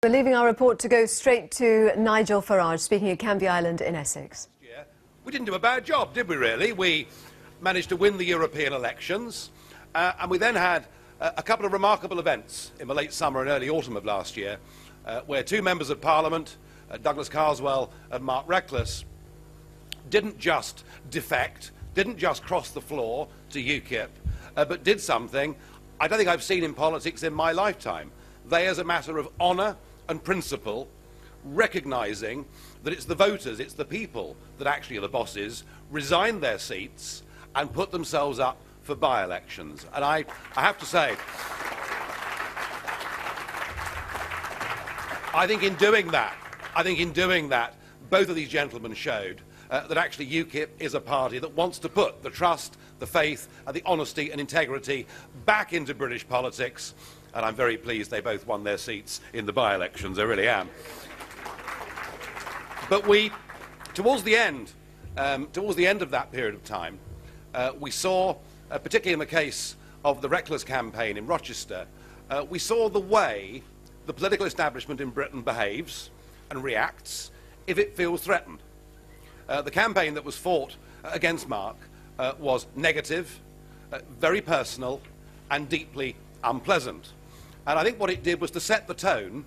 We're leaving our report to go straight to Nigel Farages, speaking at Canvey Island in Essex. Yeah, we didn't do a bad job, did we really? We managed to win the European elections, and we then had a couple of remarkable events in the late summer and early autumn of last year, where two members of Parliament, Douglas Carswell and Mark Reckless, didn't just defect, didn't just cross the floor to UKIP, but did something I don't think I've seen in politics in my lifetime. They, as a matter of honour and principle, recognising that it's the voters, it's the people that actually are the bosses, resigned their seats and put themselves up for by-elections. And I have to say, I think in doing that, both of these gentlemen showed that actually UKIP is a party that wants to put the trust, the faith, and the honesty and integrity back into British politics. And I'm very pleased they both won their seats in the by-elections, I really am. But towards the end of that period of time, we saw, particularly in the case of the Reckless campaign in Rochester, we saw the way the political establishment in Britain behaves and reacts if it feels threatened. The campaign that was fought against Mark was negative, very personal, and deeply unpleasant. And I think what it did was to set the tone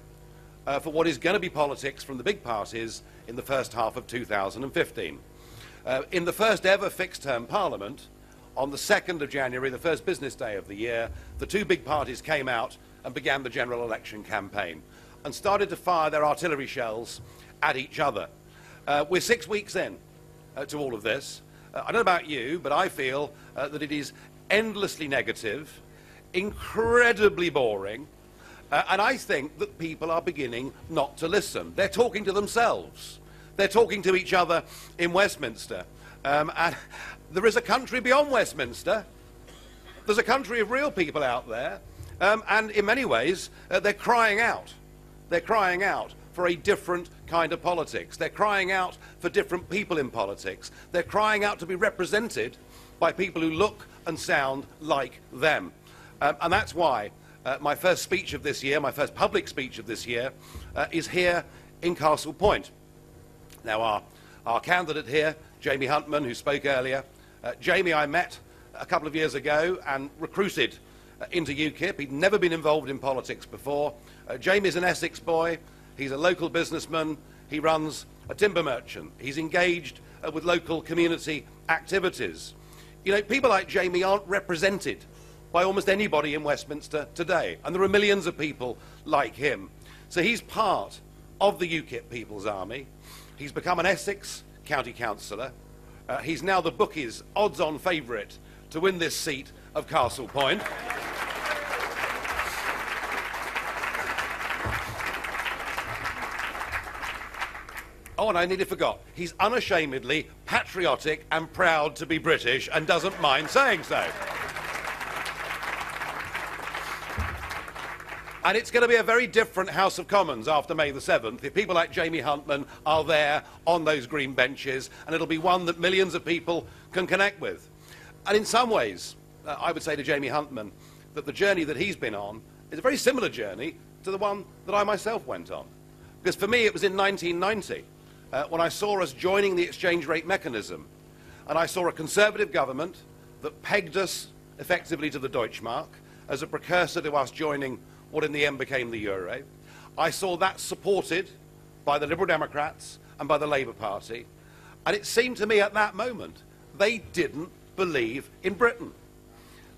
for what is going to be politics from the big parties in the first half of 2015. In the first ever fixed-term Parliament, on the 2nd of January, the first business day of the year, the two big parties came out and began the general election campaign and started to fire their artillery shells at each other. We're 6 weeks in to all of this. I don't know about you, but I feel that it is endlessly negative, incredibly boring, and I think that people are beginning not to listen. They're talking to themselves. They're talking to each other in Westminster. And there is a country beyond Westminster. There's a country of real people out there, and in many ways they're crying out. They're crying out for a different kind of politics. They're crying out for different people in politics. They're crying out to be represented by people who look and sound like them. And that's why my first speech of this year, my first public speech of this year, is here in Castle Point. Now, our candidate here, Jamie Huntman, who spoke earlier, Jamie I met a couple of years ago and recruited into UKIP. He'd never been involved in politics before. Jamie's an Essex boy. He's a local businessman. He runs a timber merchant. He's engaged with local community activities. You know, people like Jamie aren't represented by almost anybody in Westminster today, and there are millions of people like him. So he's part of the UKIP People's Army. He's become an Essex County Councillor. He's now the bookies' odds-on favourite to win this seat of Castle Point. Oh, and I nearly forgot. He's unashamedly patriotic and proud to be British and doesn't mind saying so. And it's going to be a very different House of Commons after May the 7th if people like Jamie Huntman are there on those green benches, and it'll be one that millions of people can connect with. And in some ways, I would say to Jamie Huntman that the journey that he's been on is a very similar journey to the one that I myself went on. Because for me, it was in 1990 when I saw us joining the exchange rate mechanism, and I saw a Conservative government that pegged us effectively to the Deutschmark as a precursor to us joining what in the end became the euro. I saw that supported by the Liberal Democrats and by the Labour Party, and it seemed to me at that moment they didn't believe in Britain.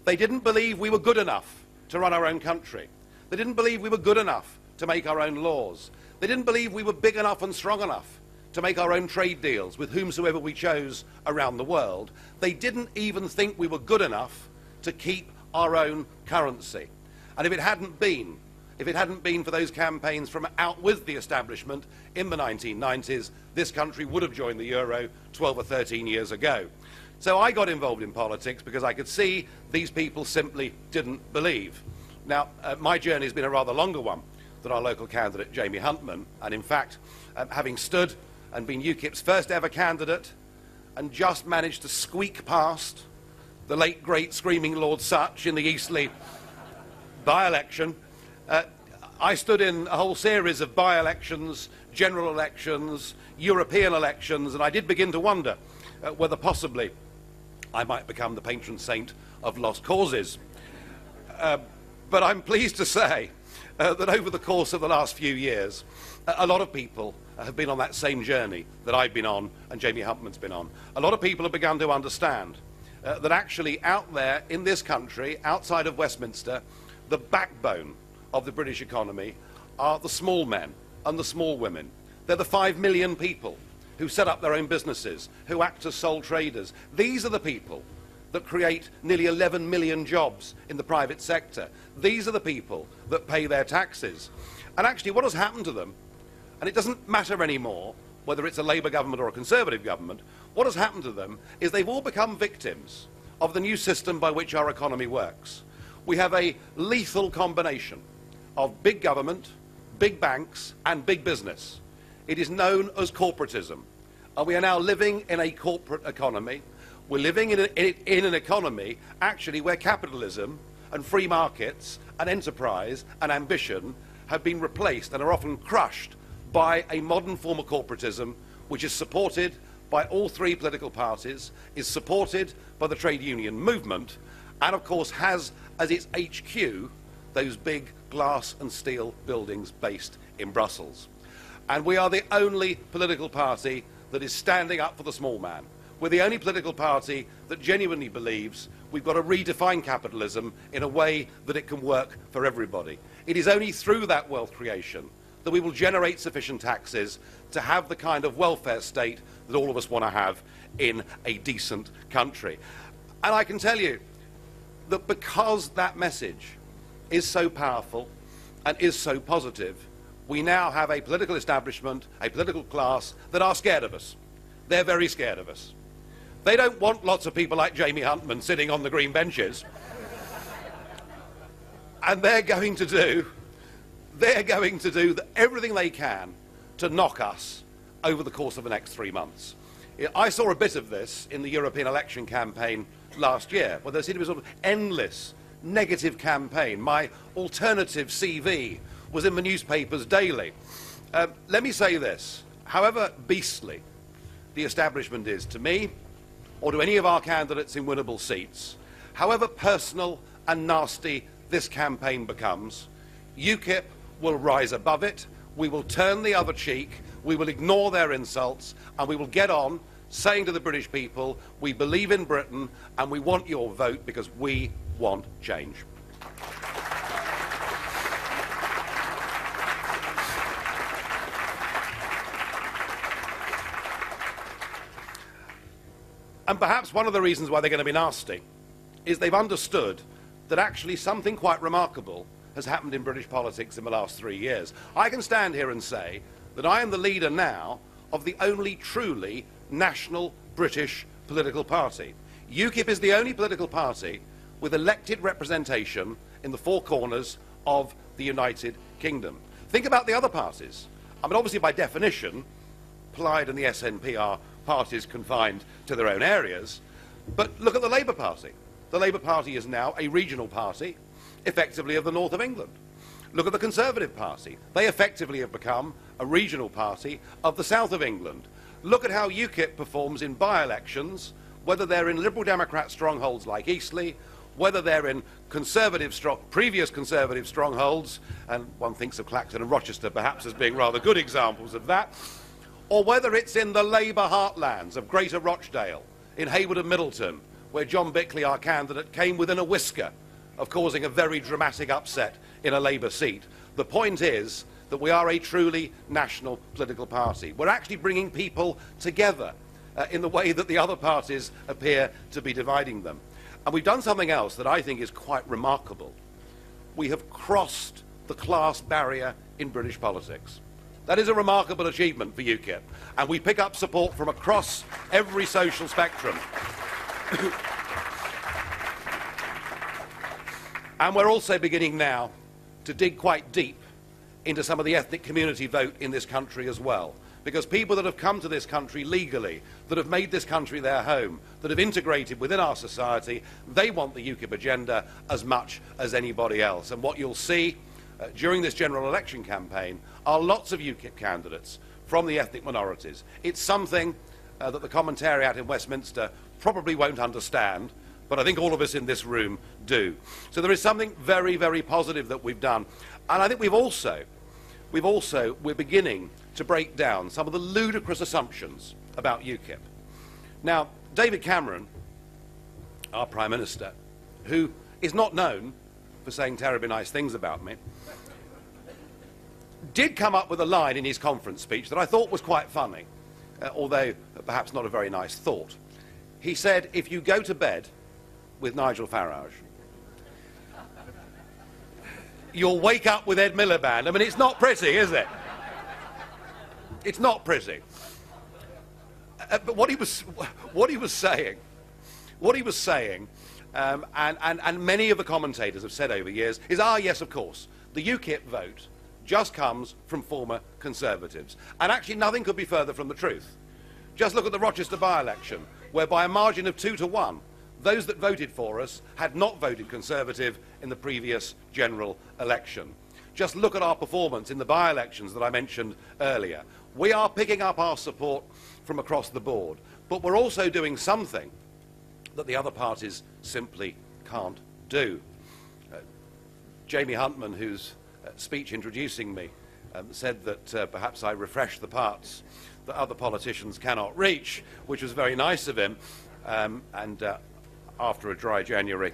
They didn't believe we were good enough to run our own country. They didn't believe we were good enough to make our own laws. They didn't believe we were big enough and strong enough to make our own trade deals with whomsoever we chose around the world. They didn't even think we were good enough to keep our own currency. And if it hadn't been for those campaigns from out with the establishment in the 1990s, this country would have joined the euro 12 or 13 years ago. So I got involved in politics because I could see these people simply didn't believe. Now, my journey has been a rather longer one than our local candidate, Jamie Huntman. And in fact, having stood and been UKIP's first ever candidate and just managed to squeak past the late, great, screaming Lord Sutch in the Eastleigh by-election, I stood in a whole series of by-elections, general elections, European elections, and I did begin to wonder whether possibly I might become the patron saint of lost causes. But I'm pleased to say that over the course of the last few years, a lot of people have been on that same journey that I've been on and Jamie Huntman's been on. A lot of people have begun to understand that actually out there in this country, outside of Westminster, the backbone of the British economy are the small men and the small women. They're the 5 million people who set up their own businesses, who act as sole traders. These are the people that create nearly 11 million jobs in the private sector. These are the people that pay their taxes. And actually what has happened to them, and it doesn't matter anymore whether it's a Labour government or a Conservative government, what has happened to them is they've all become victims of the new system by which our economy works. We have a lethal combination of big government, big banks and big business. It is known as corporatism. And we are now living in a corporate economy. We're living in an economy actually where capitalism and free markets and enterprise and ambition have been replaced and are often crushed by a modern form of corporatism which is supported by all three political parties, is supported by the trade union movement, and of course has as its HQ those big glass and steel buildings based in Brussels. And we are the only political party that is standing up for the small man. We're the only political party that genuinely believes we've got to redefine capitalism in a way that it can work for everybody. It is only through that wealth creation that we will generate sufficient taxes to have the kind of welfare state that all of us want to have in a decent country. And I can tell you that because that message is so powerful and is so positive, we now have a political establishment, a political class that are scared of us. They're very scared of us. They don't want lots of people like Jamie Huntman sitting on the green benches. And they're going to do everything they can to knock us over the course of the next 3 months. I saw a bit of this in the European election campaign last year, where there seemed to be sort of endless negative campaign. My alternative CV was in the newspapers daily. Let me say this, however beastly the establishment is to me, or to any of our candidates in winnable seats, however personal and nasty this campaign becomes, UKIP will rise above it, we will turn the other cheek, we will ignore their insults, and we will get on saying to the British people, we believe in Britain and we want your vote because we want change. And perhaps one of the reasons why they're going to be nasty is they've understood that actually something quite remarkable has happened in British politics in the last 3 years. I can stand here and say that I am the leader now of the only truly national British political party. UKIP is the only political party with elected representation in the four corners of the United Kingdom. Think about the other parties. I mean, obviously by definition, Plaid and the SNP are parties confined to their own areas, but look at the Labour Party. The Labour Party is now a regional party, effectively of the north of England. Look at the Conservative Party. They effectively have become a regional party of the south of England. Look at how UKIP performs in by-elections, whether they're in Liberal Democrat strongholds like Eastleigh, whether they're in previous Conservative strongholds, and one thinks of Clacton and Rochester perhaps as being rather good examples of that, or whether it's in the Labour heartlands of Greater Rochdale, in Haywood and Middleton, where John Bickley, our candidate, came within a whisker of causing a very dramatic upset in a Labour seat. The point is that we are a truly national political party. We're actually bringing people together in the way that the other parties appear to be dividing them. And we've done something else that I think is quite remarkable. We have crossed the class barrier in British politics. That is a remarkable achievement for UKIP, and we pick up support from across every social spectrum. And we're also beginning now to dig quite deep into some of the ethnic community vote in this country as well. Because people that have come to this country legally, that have made this country their home, that have integrated within our society, they want the UKIP agenda as much as anybody else. And what you'll see during this general election campaign are lots of UKIP candidates from the ethnic minorities. It's something that the commentariat in Westminster probably won't understand, but I think all of us in this room do. So there is something very, very positive that we've done. And I think we're beginning to break down some of the ludicrous assumptions about UKIP. Now, David Cameron, our Prime Minister, who is not known for saying terribly nice things about me, did come up with a line in his conference speech that I thought was quite funny, although perhaps not a very nice thought. He said, if you go to bed with Nigel Farage, you'll wake up with Ed Miliband. I mean, it's not pretty, is it? It's not pretty. But what he was saying, and many of the commentators have said over years, is, yes, of course, the UKIP vote just comes from former Conservatives. And actually, nothing could be further from the truth. Just look at the Rochester by-election, where by a margin of 2 to 1, those that voted for us had not voted Conservative in the previous general election. Just look at our performance in the by-elections that I mentioned earlier. We are picking up our support from across the board, but we're also doing something that the other parties simply can't do. Jamie Huntman, whose speech introducing me, said that perhaps I refreshed the parts that other politicians cannot reach, which was very nice of him, and after a dry January.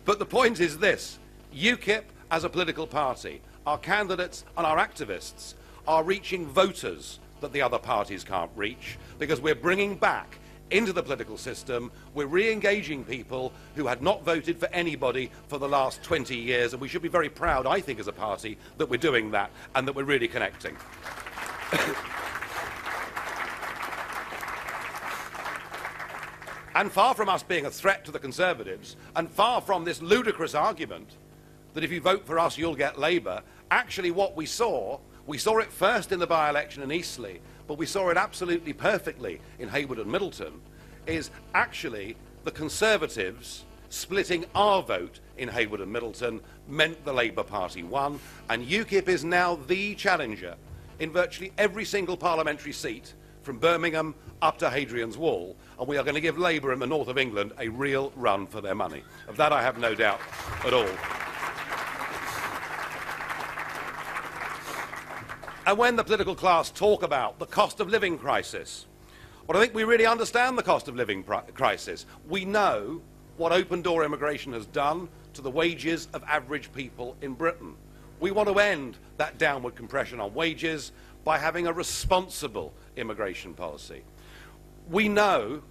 But the point is this: UKIP as a political party, our candidates and our activists are reaching voters that the other parties can't reach, because we're bringing back into the political system, we're re-engaging people who had not voted for anybody for the last 20 years, and we should be very proud, I think, as a party, that we're doing that and that we're really connecting. And far from us being a threat to the Conservatives, and far from this ludicrous argument that if you vote for us you'll get Labour, actually what we saw it first in the by-election in Eastleigh, but we saw it absolutely perfectly in Haywood and Middleton, is actually the Conservatives splitting our vote in Haywood and Middleton meant the Labour Party won, and UKIP is now the challenger in virtually every single parliamentary seat from Birmingham up to Hadrian's Wall, and we are going to give Labour in the north of England a real run for their money. Of that I have no doubt at all. And when the political class talk about the cost of living crisis, well, I think we really understand the cost of living crisis. We know what open-door immigration has done to the wages of average people in Britain. We want to end that downward compression on wages by having a responsible immigration policy. We know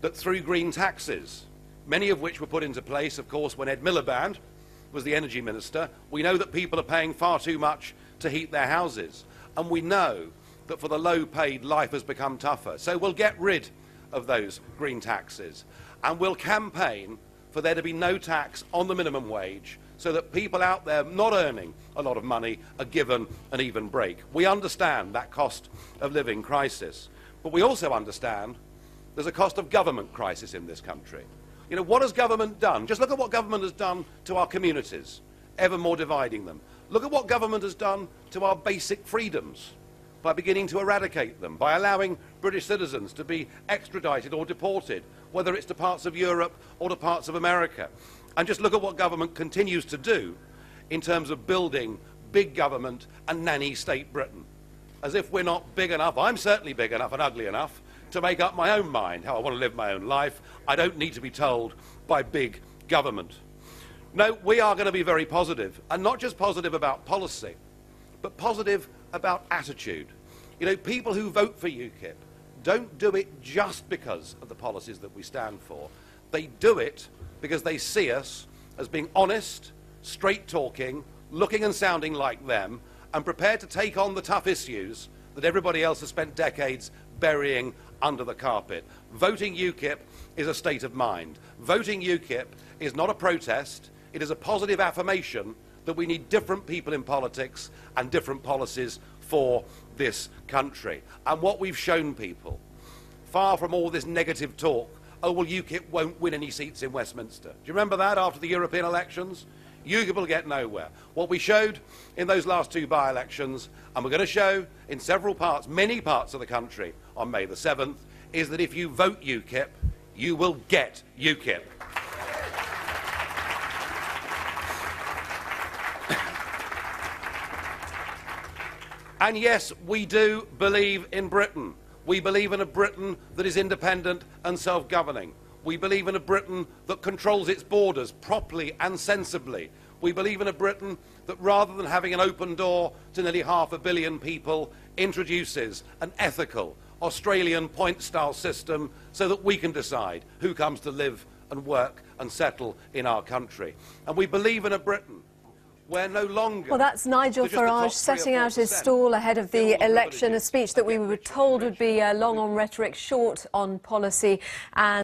that through green taxes, many of which were put into place, of course, when Ed Miliband was the energy minister, we know that people are paying far too much to heat their houses. And we know that for the low-paid, life has become tougher. So we'll get rid of those green taxes. And we'll campaign for there to be no tax on the minimum wage, so that people out there not earning a lot of money are given an even break. We understand that cost of living crisis. But we also understand there's a cost of government crisis in this country. You know, what has government done? Just look at what government has done to our communities, ever more dividing them. Look at what government has done to our basic freedoms by beginning to eradicate them, by allowing British citizens to be extradited or deported, whether it's to parts of Europe or to parts of America. And just look at what government continues to do in terms of building big government and nanny state Britain. As if we're not big enough, I'm certainly big enough and ugly enough to make up my own mind how I want to live my own life. I don't need to be told by big government. No, we are going to be very positive, and not just positive about policy, but positive about attitude. You know, people who vote for UKIP don't do it just because of the policies that we stand for. They do it because they see us as being honest, straight-talking, looking and sounding like them, and prepared to take on the tough issues that everybody else has spent decades burying under the carpet. Voting UKIP is a state of mind. Voting UKIP is not a protest. It is a positive affirmation that we need different people in politics and different policies for this country. And what we've shown people, far from all this negative talk oh, well, UKIP won't win any seats in Westminster. Do you remember that after the European elections? UKIP will get nowhere. What we showed in those last two by-elections, and we're going to show in several parts, many parts of the country on May the 7th, is that if you vote UKIP, you will get UKIP. And yes, we do believe in Britain. We believe in a Britain that is independent and self-governing. We believe in a Britain that controls its borders properly and sensibly. We believe in a Britain that, rather than having an open door to nearly 500 million people, introduces an ethical Australian point-style system so that we can decide who comes to live and work and settle in our country. And we believe in a Britain where no longer... Well, that's Nigel Farage setting out his stall ahead of the election, a speech that we were told would be long on rhetoric, short on policy, and